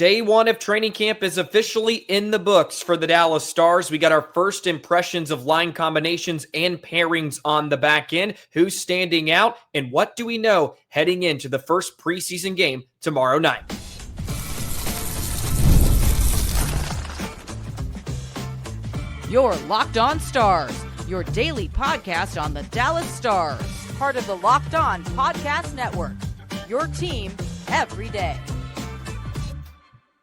Day one of training camp is officially in the books for the Dallas Stars. We got our first impressions of line combinations and pairings on the back end. Who's standing out, and what do we know heading into the first preseason game tomorrow night? You're Locked On Stars, your daily podcast on the Dallas Stars. Part of the Locked On Podcast Network, your team every day.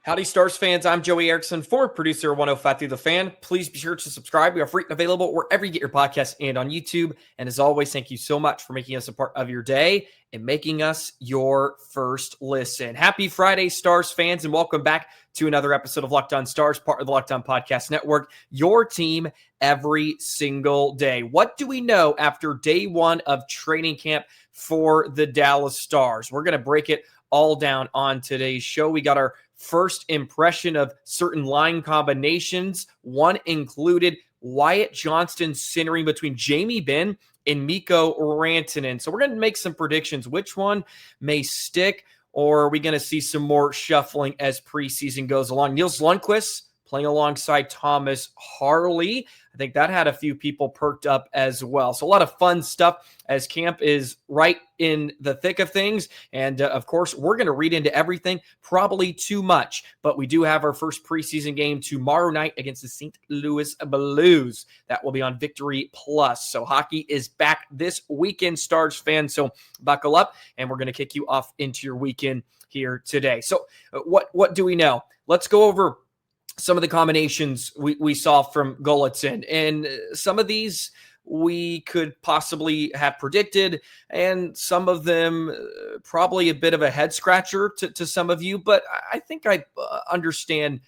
Howdy, Stars fans. I'm Joey Erickson, former producer of 105 Through the Fan. Please be sure to subscribe. We are free and available wherever you get your podcasts and on YouTube. And as always, thank you so much for making us a part of your day and making us your first listen. Happy Friday, Stars fans, and welcome back to another episode of Locked On Stars, part of the Locked On Podcast Network, your team every single day. What do we know after day one of training camp for the Dallas Stars? We're going to break it all down on today's show. We got our first impression of certain line combinations. One included Wyatt Johnston centering between Jamie Benn and Mikko Rantanen. So we're going to make some predictions. Which one may stick, or are we going to see some more shuffling as preseason goes along? Nils Lundkvist playing alongside Thomas Harley. I think that had a few people perked up as well. So a lot of fun stuff as camp is right in the thick of things. And of course, we're going to read into everything, probably too much. But we do have our first preseason game tomorrow night against the St. Louis Blues. That will be on Victory Plus. So hockey is back this weekend, Stars fans. So buckle up, and we're going to kick you off into your weekend here today. So what do we know? Let's go over some of the combinations we saw from Golitzin. And some of these we could possibly have predicted, and some of them probably a bit of a head scratcher to some of you. But I think I understand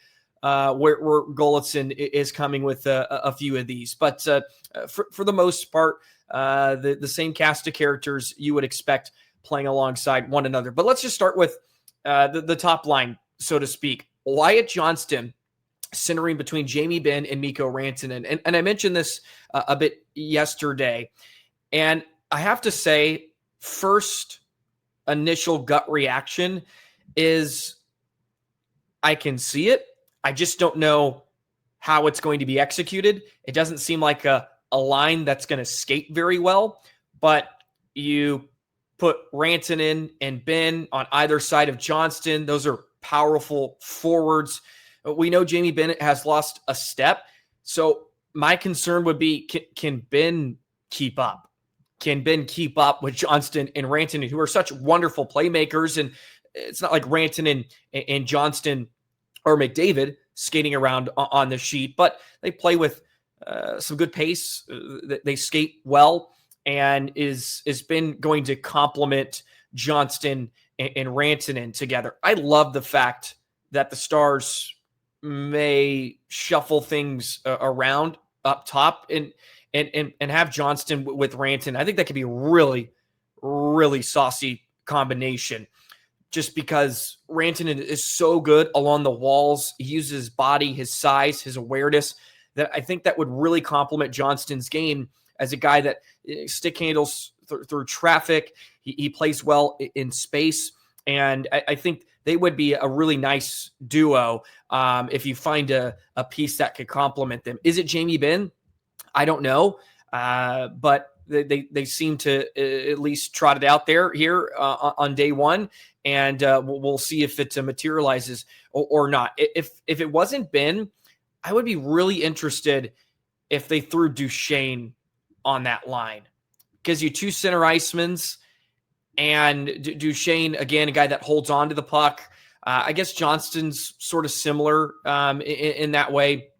where Golitzin is coming with a few of these. But for the most part, the same cast of characters you would expect playing alongside one another. But let's just start with the top line, so to speak. Wyatt Johnston centering between Jamie Benn and Mikko Rantanen. And I mentioned this a bit yesterday. And I have to say, first initial gut reaction is I can see it. I just don't know how it's going to be executed. It doesn't seem like a line that's going to skate very well. But you put Rantanen and Benn on either side of Johnston. Those are powerful forwards. We know Jamie Benn has lost a step. So my concern would be, can Benn keep up? Can Benn keep up with Johnston and Rantanen, who are such wonderful playmakers? And it's not like Rantanen and Johnston or McDavid skating around on the sheet, but they play with some good pace. They skate well, and is Benn going to complement Johnston and Rantanen together? I love the fact that the Stars may shuffle things around up top and have Johnston with Rantanen. I think that could be a really, really saucy combination, just because Rantanen is so good along the walls. He uses his body, his size, his awareness, that I think that would really complement Johnston's game as a guy that stick handles through traffic. He plays well in space, and I think they would be a really nice duo if you find a piece that could complement them. Is it Jamie Benn? I don't know, but they seem to at least trot it out there here on day one, and we'll see if it materializes or not. If it wasn't Benn, I would be really interested if they threw Duchesne on that line, because you two center icemans. And Duchesne, again, a guy that holds on to the puck. I guess Johnston's sort of similar in that way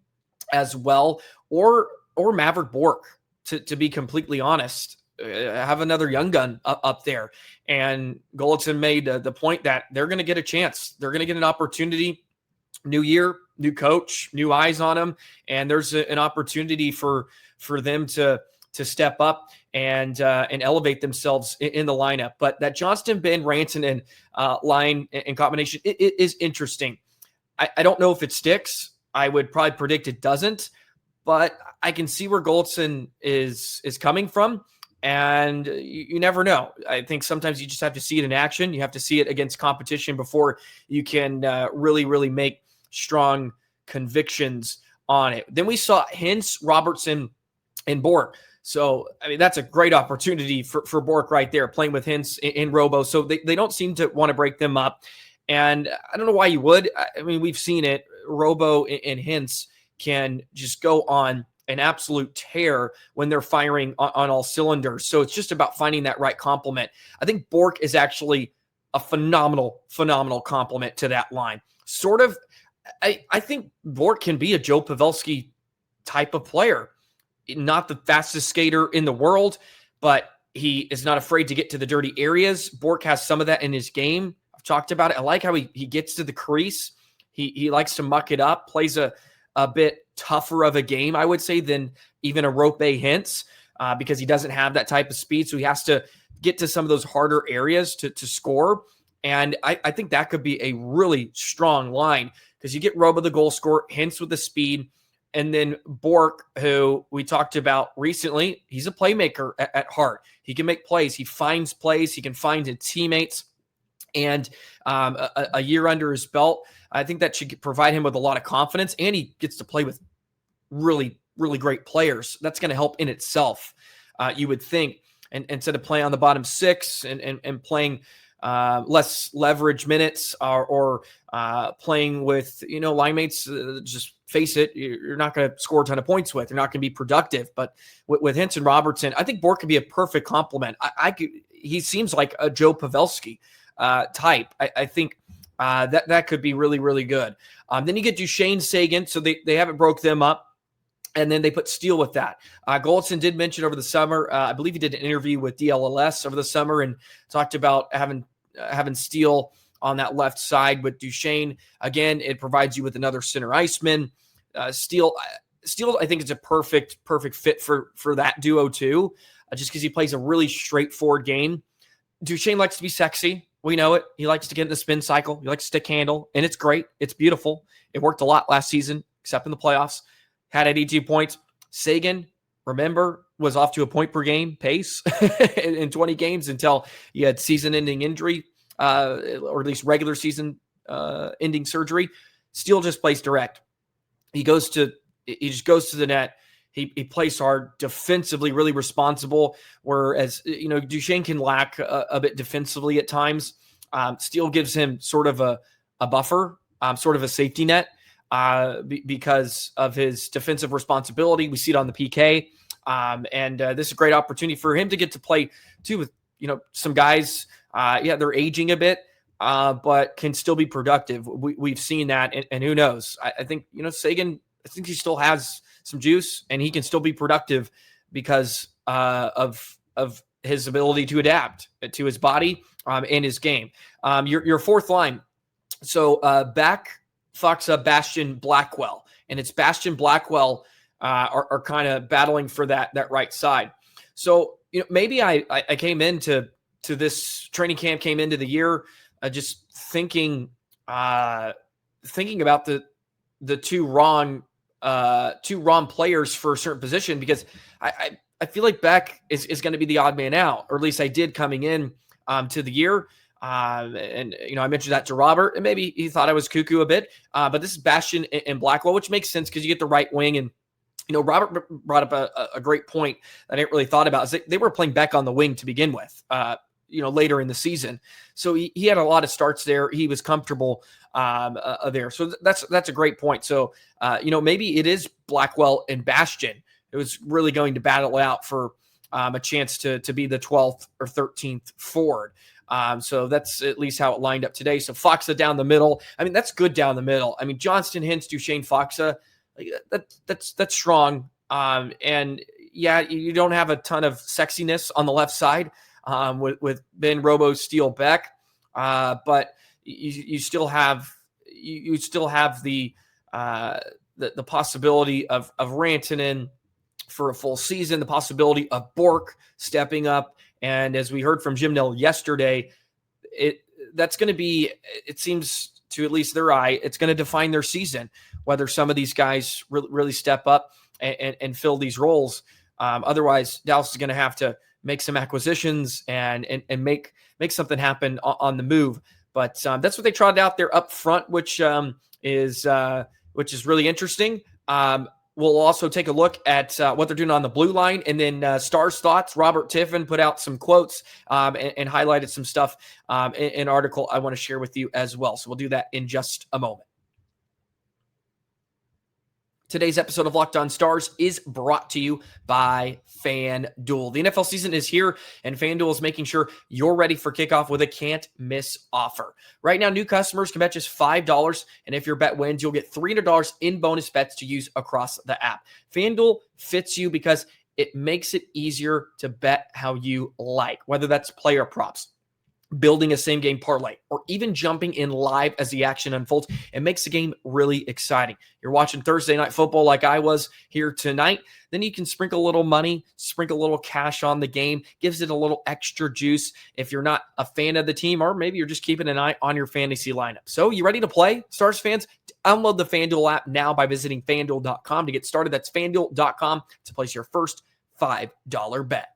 as well. Or Maverick Bourque, to be completely honest. Have another young gun up there. And Golitzin made the point that they're going to get a chance. They're going to get an opportunity. New year, new coach, new eyes on them. And there's an opportunity for them to step up and elevate themselves in the lineup. But that Johnston, Benn, Rantanen line and combination is interesting. I don't know if it sticks. I would probably predict it doesn't, but I can see where Golitzin is coming from. And you never know. I think sometimes you just have to see it in action. You have to see it against competition before you can really, really make strong convictions on it. Then we saw Hintz, Robertson, and Bork. So, I mean, that's a great opportunity for Bork right there, playing with Hintz in Robo. So they don't seem to want to break them up. And I don't know why you would. I mean, we've seen it. Robo and Hintz can just go on an absolute tear when they're firing on all cylinders. So it's just about finding that right complement. I think Bork is actually a phenomenal complement to that line. Sort of, I think Bork can be a Joe Pavelski type of player. Not the fastest skater in the world, but he is not afraid to get to the dirty areas. Bork has some of that in his game. I've talked about it. I like how he gets to the crease. He likes to muck it up, plays a bit tougher of a game, I would say, than even a Rope Hintz because he doesn't have that type of speed. So he has to get to some of those harder areas to score. And I think that could be a really strong line because you get Robo the goal scorer, Hintz with the speed, and then Bork, who we talked about recently, he's a playmaker at heart. He can make plays. He finds plays. He can find his teammates. And a year under his belt, I think that should provide him with a lot of confidence. And he gets to play with really, really great players. That's going to help in itself, you would think. And instead of playing on the bottom six and playing less leverage minutes or playing with, line mates, just face it, you're not going to score a ton of points with. You're not going to be productive. But with Hintz and Robertson, I think Bork could be a perfect complement. He seems like a Joe Pavelski type. I think that could be really, really good. Then you get Duchesne, Seguin, so they haven't broke them up. And then they put Steele with that. Goldson did mention over the summer, I believe he did an interview with DLLS over the summer and talked about having Steele on that left side with Duchesne. Again, it provides you with another center iceman. Steele, I think it's a perfect fit for that duo too, just because he plays a really straightforward game. Duchesne likes to be sexy. We know it. He likes to get in the spin cycle. He likes stick handle, and it's great. It's beautiful. It worked a lot last season, except in the playoffs. Had 82 points. Seguin, remember, was off to a point per game pace in 20 games until he had season-ending injury, or at least regular season ending surgery. Steele just plays direct. He just goes to the net. He plays hard, defensively really responsible, whereas Duchesne can lack a bit defensively at times. Steele gives him sort of a buffer, sort of a safety net because of his defensive responsibility. We see it on the PK, and this is a great opportunity for him to get to play too with some guys. They're aging a bit, but can still be productive. We've seen that, and who knows? I think Seguin. I think he still has some juice, and he can still be productive because of his ability to adapt to his body and his game. Your fourth line. So back Faksa, Bastian, Blackwell, and it's Bastian, Blackwell are kind of battling for that right side. So maybe I came into this training camp, came into the year just thinking about the two wrong players for a certain position, because I feel like Beck is going to be the odd man out, or at least I did coming in to the year. And I mentioned that to Robert, and maybe he thought I was cuckoo a bit. But this is Bastian and Blackwell, which makes sense because you get the right wing. And Robert brought up a great point that I didn't really thought about. Is they were playing Beck on the wing to begin with. Later in the season, so he had a lot of starts there. He was comfortable there. So that's a great point. So maybe it is Blackwell and Bastian who was really going to battle out for a chance to be the 12th or 13th forward. So that's at least how it lined up today. So Faksa down the middle. I mean, that's good down the middle. I mean, Johnston, Hintz, Duchesne, Faksa, that's strong. And yeah, you don't have a ton of sexiness on the left side with Benn, Robo, Steele, Beck, but you still have the possibility of Rantanen for a full season, the possibility of Bork stepping up. And as we heard from Jim Nill yesterday, that's going to be, it seems to at least their eye, it's going to define their season, whether some of these guys really step up and fill these roles. Otherwise, Dallas is going to have to make some acquisitions and make something happen on the move. But that's what they trotted out there up front, which is really interesting. We'll also take a look at what they're doing on the blue line, and then Stars Thoughts. Robert Tiffin put out some quotes and highlighted some stuff in an article I want to share with you as well. So we'll do that in just a moment. Today's episode of Locked On Stars is brought to you by FanDuel. The NFL season is here, and FanDuel is making sure you're ready for kickoff with a can't-miss offer. Right now, new customers can bet just $5, and if your bet wins, you'll get $300 in bonus bets to use across the app. FanDuel fits you because it makes it easier to bet how you like, whether that's player props, building a same game parlay, or even jumping in live as the action unfolds. It makes the game really exciting. You're watching Thursday Night Football like I was here tonight, then you can sprinkle a little money, sprinkle a little cash on the game, gives it a little extra juice if you're not a fan of the team, or maybe you're just keeping an eye on your fantasy lineup. So you ready to play, Stars fans? Download the FanDuel app now by visiting FanDuel.com to get started. That's FanDuel.com to place your first $5 bet.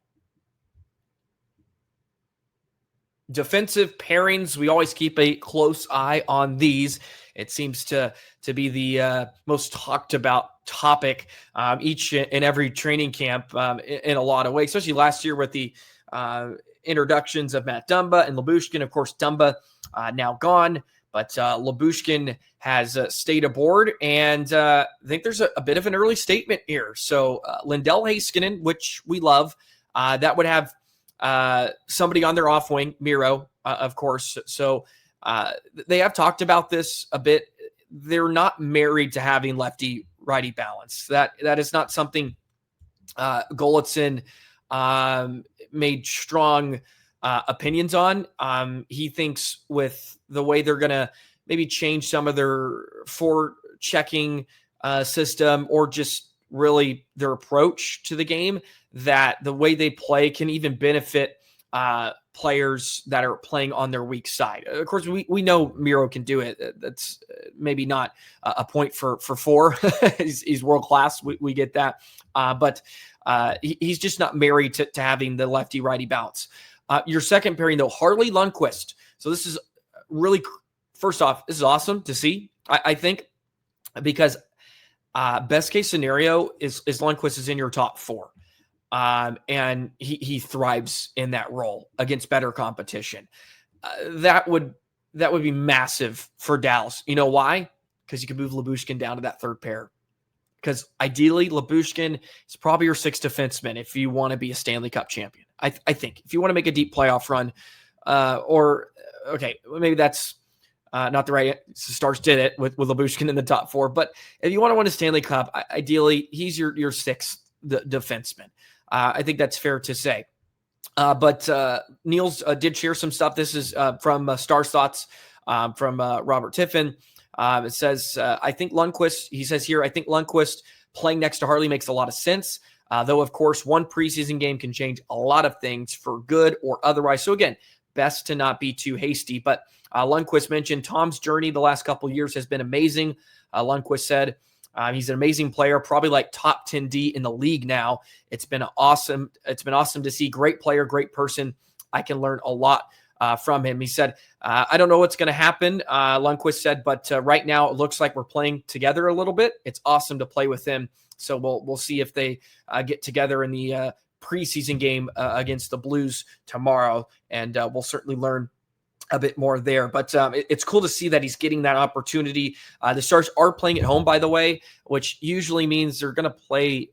Defensive pairings, we always keep a close eye on these. It seems to be the most talked about topic each and every training camp in a lot of ways, especially last year with the introductions of Matt Dumba and Lyubushkin. Of course, Dumba now gone, but Lyubushkin has stayed aboard, and I think there's a bit of an early statement here. So Lindell Heiskanen, which we love, that would have somebody on their off wing, Miro, of course. So they have talked about this a bit. They're not married to having lefty-righty balance. That is not something Golitzin made strong opinions on. He thinks with the way they're going to maybe change some of their forechecking system, or just really their approach to the game, that the way they play can even benefit players that are playing on their weak side. Of course, we know Miro can do it. That's maybe not a point for four. he's world class. We get that. But he's just not married to having the lefty-righty balance. Your second pairing, though, Harley Lundkvist. So this is really, first off, this is awesome to see, I think, because best case scenario is Lundkvist is in your top four. And he thrives in that role against better competition. That would be massive for Dallas. You know why? Because you can move Lyubushkin down to that third pair. Because ideally, Lyubushkin is probably your sixth defenseman if you want to be a Stanley Cup champion. I think if you want to make a deep playoff run, maybe that's not the right. Stars did it with Lyubushkin in the top four. But if you want to win a Stanley Cup, ideally he's your sixth defenseman. I think that's fair to say. But Nils did share some stuff. This is from Stars Thoughts from Robert Tiffin. It says, I think Lundkvist playing next to Harley makes a lot of sense. Though, of course, one preseason game can change a lot of things for good or otherwise. So, again, best to not be too hasty. But Lundkvist mentioned Tom's journey the last couple of years has been amazing. Lundkvist said, he's an amazing player, probably like top 10 D in the league now. It's been awesome. It's been awesome to see. Great player, great person. I can learn a lot from him. He said, I don't know what's going to happen, Lundkvist said, but right now it looks like we're playing together a little bit. It's awesome to play with him. So we'll see if they get together in the preseason game against the Blues tomorrow, and we'll certainly learn a bit more there. But it's cool to see that he's getting that opportunity. The Stars are playing at home, by the way, which usually means they're going to play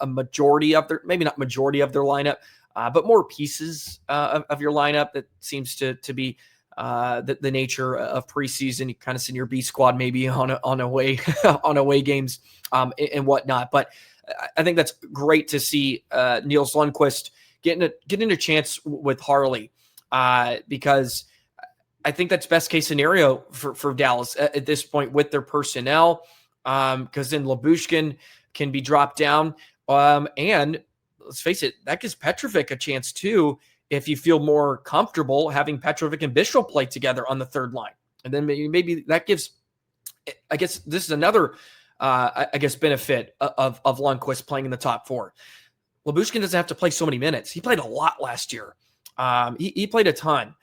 a majority of maybe not majority of their lineup, but more pieces of your lineup. That seems to be the nature of preseason. You kind of send your B squad maybe on away games and whatnot. But I think that's great to see Nils Lundkvist getting a chance with Harley because I think that's best case scenario for Dallas at this point with their personnel, because then Lyubushkin can be dropped down. And let's face it, that gives Petrovic a chance too, if you feel more comfortable having Petrovic and Bishop play together on the third line. And then maybe that gives, I guess this is another, benefit of Lundkvist playing in the top four. Lyubushkin doesn't have to play so many minutes. He played a lot last year. He played a ton.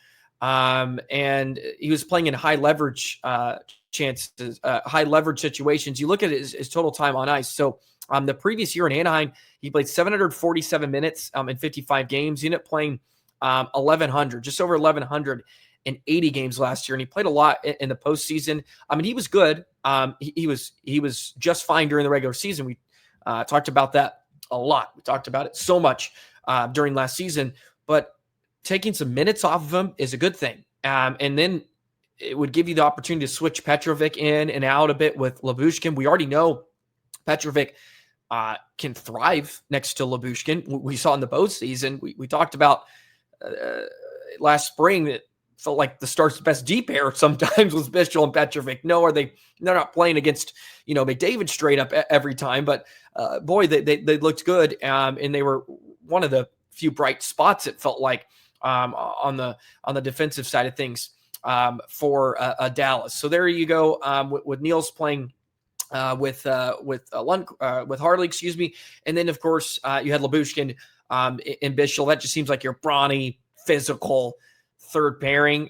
And he was playing in high leverage chances, high leverage situations. You look at his total time on ice. So the previous year in Anaheim, he played 747 minutes in 55 games. He ended up playing 1,100, just over 1,180 games last year, and he played a lot in the postseason. I mean, he was good. He was just fine during the regular season. We talked about that a lot. We talked about it so much during last season, but taking some minutes off of him is a good thing. And then it would give you the opportunity to switch Petrovic in and out a bit with Lyubushkin. We already know Petrovic can thrive next to Lyubushkin. We saw in the postseason. We talked about last spring that felt like the Stars' best D pair sometimes was Bichel and Petrovic. No, they're not playing against McDavid straight up every time, but boy, they looked good, and they were one of the few bright spots, it felt like, on the defensive side of things for Dallas. So there you go, with Nils playing with Harley, excuse me, and then of course you had Lyubushkin and Bichel. That just seems like your brawny, physical third pairing.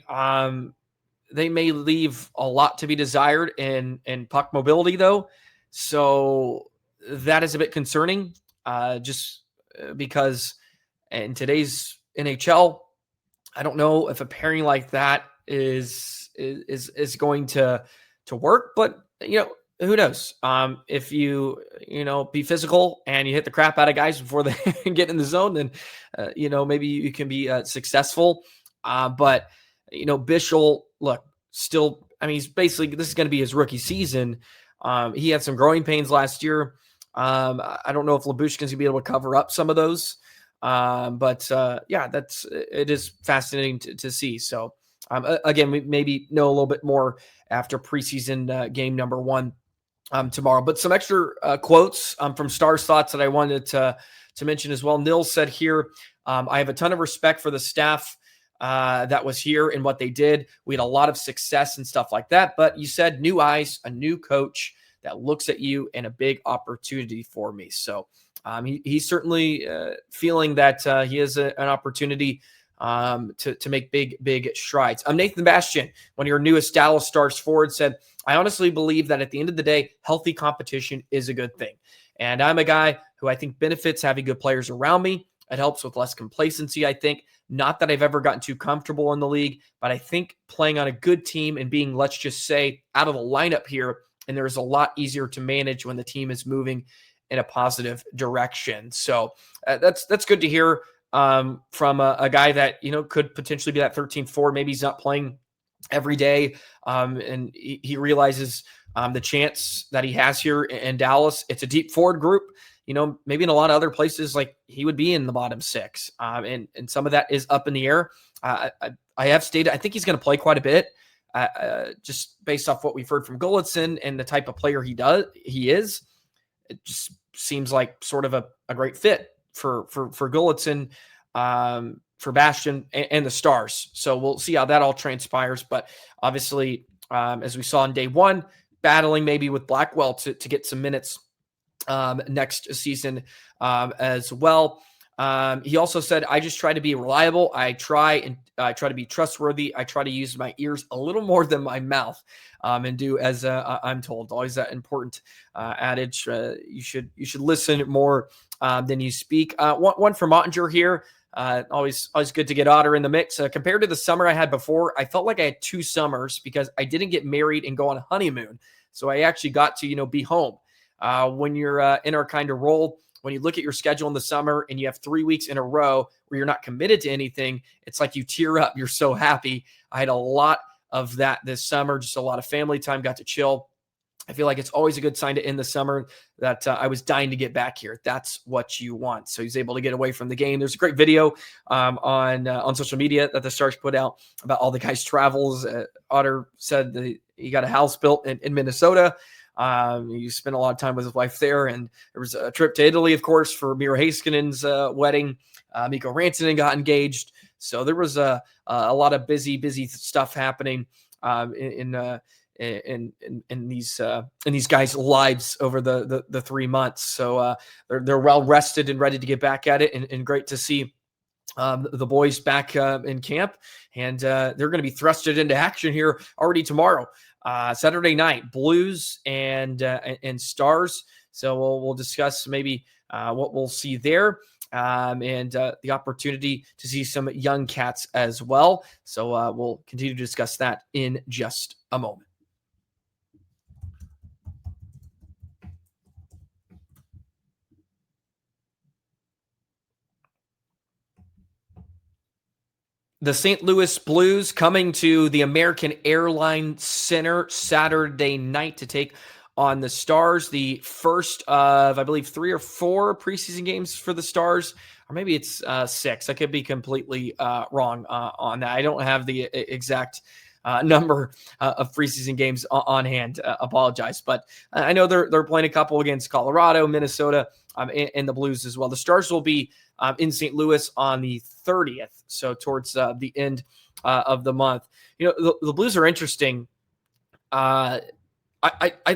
They may leave a lot to be desired in puck mobility, though, so that is a bit concerning. Just because in today's NHL, I don't know if a pairing like that is going to work, but who knows? If you be physical and you hit the crap out of guys before they get in the zone, then maybe you can be successful. But Bichel, look, still, I mean, he's basically, this is going to be his rookie season. He had some growing pains last year. I don't know if Lyubushkin's going to be able to cover up some of those. But it is fascinating to see. So again, we maybe know a little bit more after preseason game number 1 tomorrow. But some extra quotes from Stars Thoughts that I wanted to mention as well. Nils said here, I have a ton of respect for the staff that was here and what they did. We had a lot of success and stuff like that. But you said new eyes, a new coach that looks at you, and a big opportunity for me. So he's certainly feeling that he has an opportunity to make big strides. Nathan Bastian, one of your newest Dallas Stars forwards, said, I honestly believe that at the end of the day, healthy competition is a good thing. And I'm a guy who I think benefits having good players around me. It helps with less complacency, I think. Not that I've ever gotten too comfortable in the league, but I think playing on a good team and being, let's just say, out of the lineup here, and there's a lot easier to manage when the team is moving in a positive direction. So that's good to hear from a guy that, could potentially be that 13th forward. Maybe he's not playing every day. And he realizes the chance that he has here in Dallas. It's a deep forward group. Maybe in a lot of other places, like he would be in the bottom 6. And some of that is up in the air. I have stated, I think he's going to play quite a bit, just based off what we've heard from Golitzin and the type of player he is. It just seems like sort of a great fit for Golitzin, for Bastian and the Stars. So we'll see how that all transpires. But obviously, as we saw in day 1, battling maybe with Blackwell to get some minutes next season as well. He also said, I just try to be reliable. I try to be trustworthy. I try to use my ears a little more than my mouth, and do as I'm told. Always that important adage. You should listen more than you speak. One from Ottinger here. Always good to get Otter in the mix. Compared to the summer I had before, I felt like I had 2 summers because I didn't get married and go on a honeymoon. So I actually got to, be home. When you're in our kind of role, when you look at your schedule in the summer and you have 3 weeks in a row where you're not committed to anything, it's like you tear up. You're so happy. I had a lot of that this summer, just a lot of family time, got to chill. I feel like it's always a good sign to end the summer that I was dying to get back here. That's what you want. So he's able to get away from the game. There's a great video on social media that the Stars put out about all the guys' travels. Otter said that he got a house built in Minnesota. He spent a lot of time with his wife there, and there was a trip to Italy, of course, for Miro Heiskanen's wedding. Mikko Rantanen got engaged. So there was a lot of busy stuff happening in in these guys' lives over the 3 months. So they're well rested and ready to get back at it, and great to see the boys back in camp, and they're going to be thrusted into action here already tomorrow, Saturday night, Blues and Stars. So we'll discuss maybe what we'll see there, and the opportunity to see some young cats as well. So we'll continue to discuss that in just a moment. The St. Louis Blues coming to the American Airlines Center Saturday night to take on the Stars. The first of, I believe, 3 or 4 preseason games for the Stars, or maybe it's 6. I could be completely wrong on that. I don't have the exact number of preseason games on hand. Apologize, but I know they're playing a couple against Colorado, Minnesota, and the Blues as well. The Stars will be in St. Louis on the 30th, so towards the end of the month. The Blues are interesting. I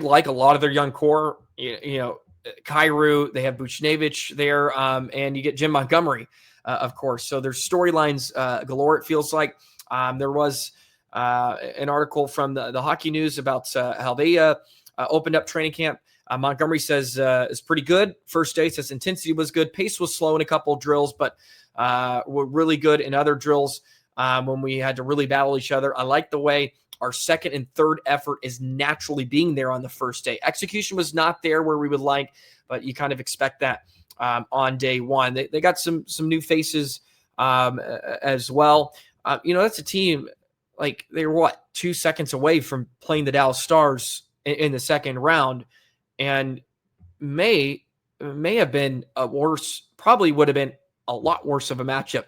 like a lot of their young core. Kyrou, they have Buchnevich there, and you get Jim Montgomery, of course. So there's storylines galore, it feels like. There was an article from the Hockey News about how they opened up training camp. Montgomery says is pretty good. First day says intensity was good. Pace was slow in a couple of drills, but were really good in other drills when we had to really battle each other. I like the way our second and third effort is naturally being there on the first day. Execution was not there where we would like, but you kind of expect that on day one. They got some new faces as well. That's a team, like, they were 2 seconds away from playing the Dallas Stars in the second round, and may have been probably would have been a lot worse of a matchup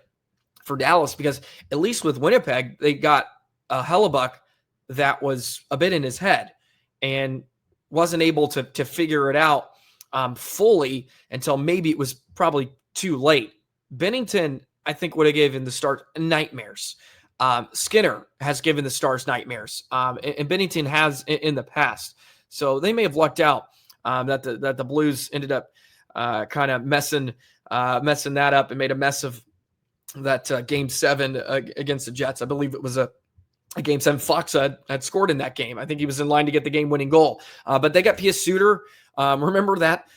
for Dallas, because at least with Winnipeg, they got a Hellebuck that was a bit in his head and wasn't able to figure it out fully until maybe it was probably too late. Bennington, I think, would have given the Stars nightmares. Skinner has given the Stars nightmares, and Bennington has in the past. So they may have lucked out that the Blues ended up kind of messing that up and made a mess of that Game 7 against the Jets. I believe it was a Game 7. Fox had scored in that game. I think he was in line to get the game-winning goal. But they got Pius Suter. Remember that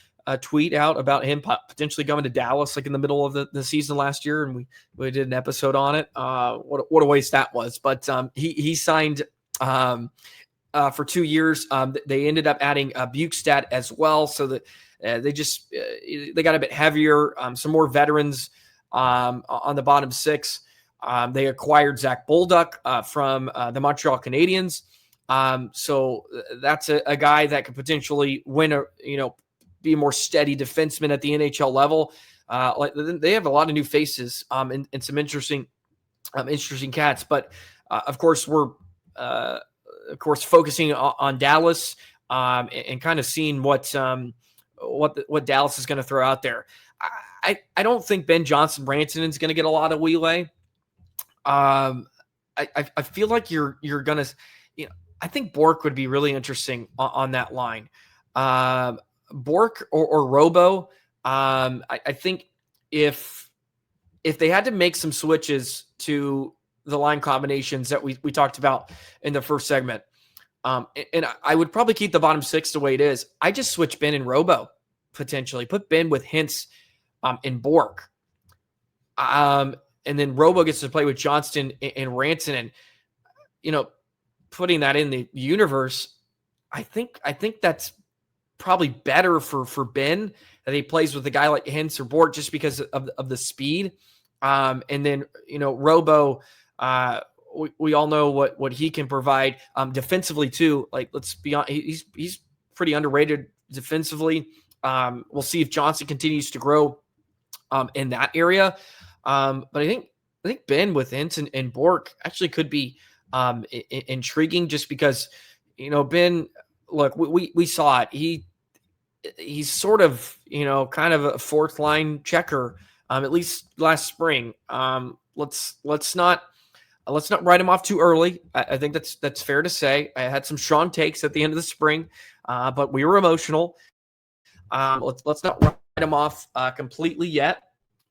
tweet out about him potentially going to Dallas like in the middle of the season last year, and we did an episode on it. What a waste that was. But he signed for 2 years. They ended up adding Bukestad as well, so that they got a bit heavier, some more veterans on the bottom six. They acquired Zach Bolduc from the Montreal Canadiens. So that's a guy that could potentially win be a more steady defenseman at the NHL level. They have a lot of new faces and some interesting cats. But of course, we're focusing on Dallas and kind of seeing what Dallas is going to throw out there. I don't think Ben Johnston Rantanen is going to get a lot of leeway. I feel like you're going to, I think Bork would be really interesting on that line. Bork or Robo. I think if they had to make some switches to the line combinations that we talked about in the first segment, and I would probably keep the bottom six the way it is. I just switch Ben and Robo potentially. Put Ben with Hintz and Bork. And then Robo gets to play with Johnston and Rantanen. Putting that in the universe, I think that's probably better for Ben, that he plays with a guy like Hintz or Bork just because of the speed. And then, Robo, we all know what he can provide defensively too. Like, let's be honest, he's pretty underrated defensively. We'll see if Johnston continues to grow in that area. But I think Ben with Hintz and Bork actually could be intriguing, just because, Ben, look, we saw it. He's sort of, kind of a fourth line checker, at least last spring. Let's not let's not write him off too early. I think that's fair to say. I had some strong takes at the end of the spring, but we were emotional. Let's not write him off completely yet.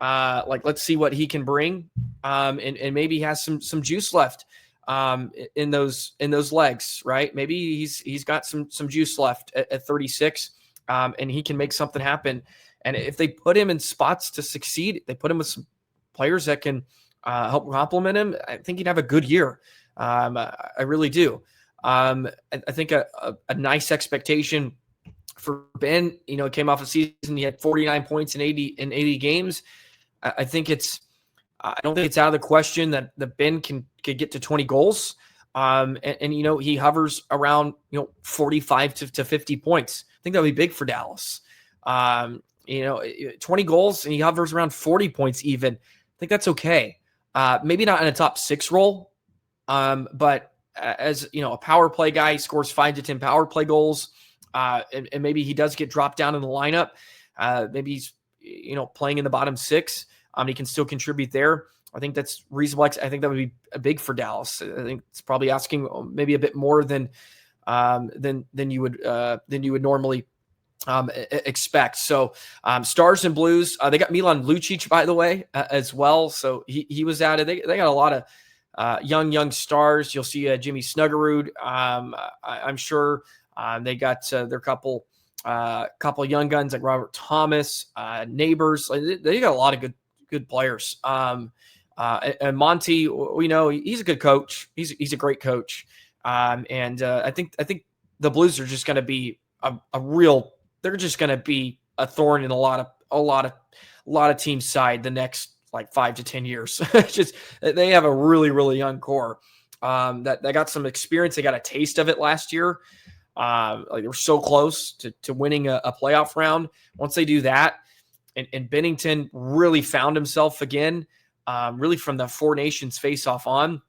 Let's see what he can bring, and maybe he has some juice left in those legs, right? Maybe he's got some juice left at 36, and he can make something happen. And if they put him in spots to succeed, they put him with some players that can help complement him, I think he'd have a good year. I really do. I think a nice expectation for Benn, came off a season, he had 49 points in 80 games. I don't think it's out of the question that the Benn could get to 20 goals. And he hovers around, 45 to 50 points. I think that would be big for Dallas. 20 goals and he hovers around 40 points even. I think that's okay. Maybe not in a top 6 role, but as a power play guy, he scores 5 to 10 power play goals, and maybe he does get dropped down in the lineup. Maybe he's playing in the bottom 6. He can still contribute there. I think that's reasonable. I think that would be big for Dallas. I think it's probably asking maybe a bit more than you would normally expect. So Stars and Blues, they got Milan Lucic, by the way, as well. So he was added. They got a lot of young stars. You'll see Jimmy Snuggerud. I'm sure they got their couple young guns like Robert Thomas, Neighbors. They got a lot of good players. And Monty, we know he's a good coach. He's a great coach. And I think the Blues are just going to be they're just going to be a thorn in a lot of teams' side the next 5 to 10 years. Just they have a really, really young core that got some experience. They got a taste of it last year. They were so close to winning a playoff round. Once they do that, and Bennington really found himself again, really from the Four Nations face-off on.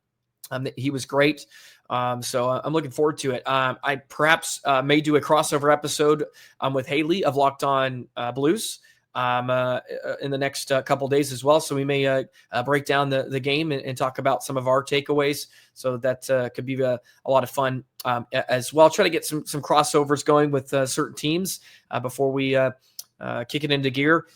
He was great. So I'm looking forward to it. I perhaps may do a crossover episode with Haley of Locked On Blues in the next couple of days as well. So we may break down the game and talk about some of our takeaways. So that could be a lot of fun as well. Try to get some crossovers going with certain teams before we kick it into gear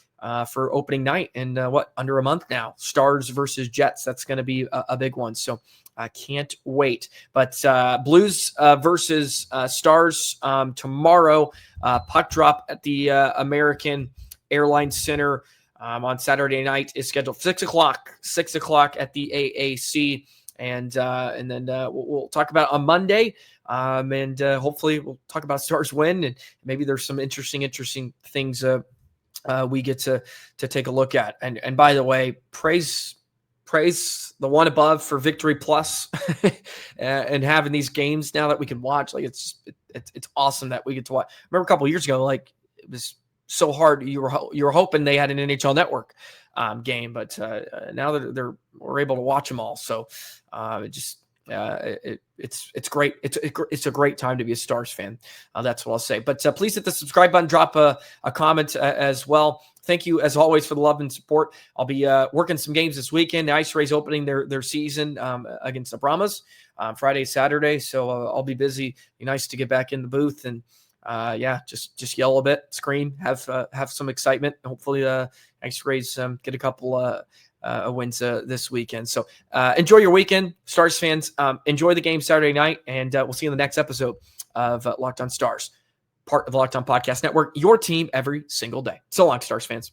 for opening night in under a month now. Stars versus Jets. That's going to be a big one. So I can't wait. But Blues versus Stars tomorrow. Puck drop at the American Airlines Center on Saturday night is scheduled 6 o'clock at the AAC. And then we'll talk about it on Monday. And hopefully we'll talk about Stars win. And maybe there's some interesting things we get to take a look at. And by the way, praise the one above for Victory Plus and having these games now that we can watch. It's awesome that we get to watch. I remember a couple of years ago, it was so hard. You were hoping they had an NHL Network game, but now that we're able to watch them all. So it's great. It's a great time to be a Stars fan. That's what I'll say. But please hit the subscribe button, drop a comment as well. Thank you, as always, for the love and support. I'll be working some games this weekend. The Ice Rays opening their season against the Brahmas Friday, Saturday. So I'll be busy. Be nice to get back in the booth and just yell a bit, scream, have some excitement. Hopefully, Ice Rays get a couple wins this weekend. So enjoy your weekend, Stars fans. Enjoy the game Saturday night, and we'll see you in the next episode of Locked On Stars, part of the Locked On Podcast Network, your team every single day. So long, Stars fans.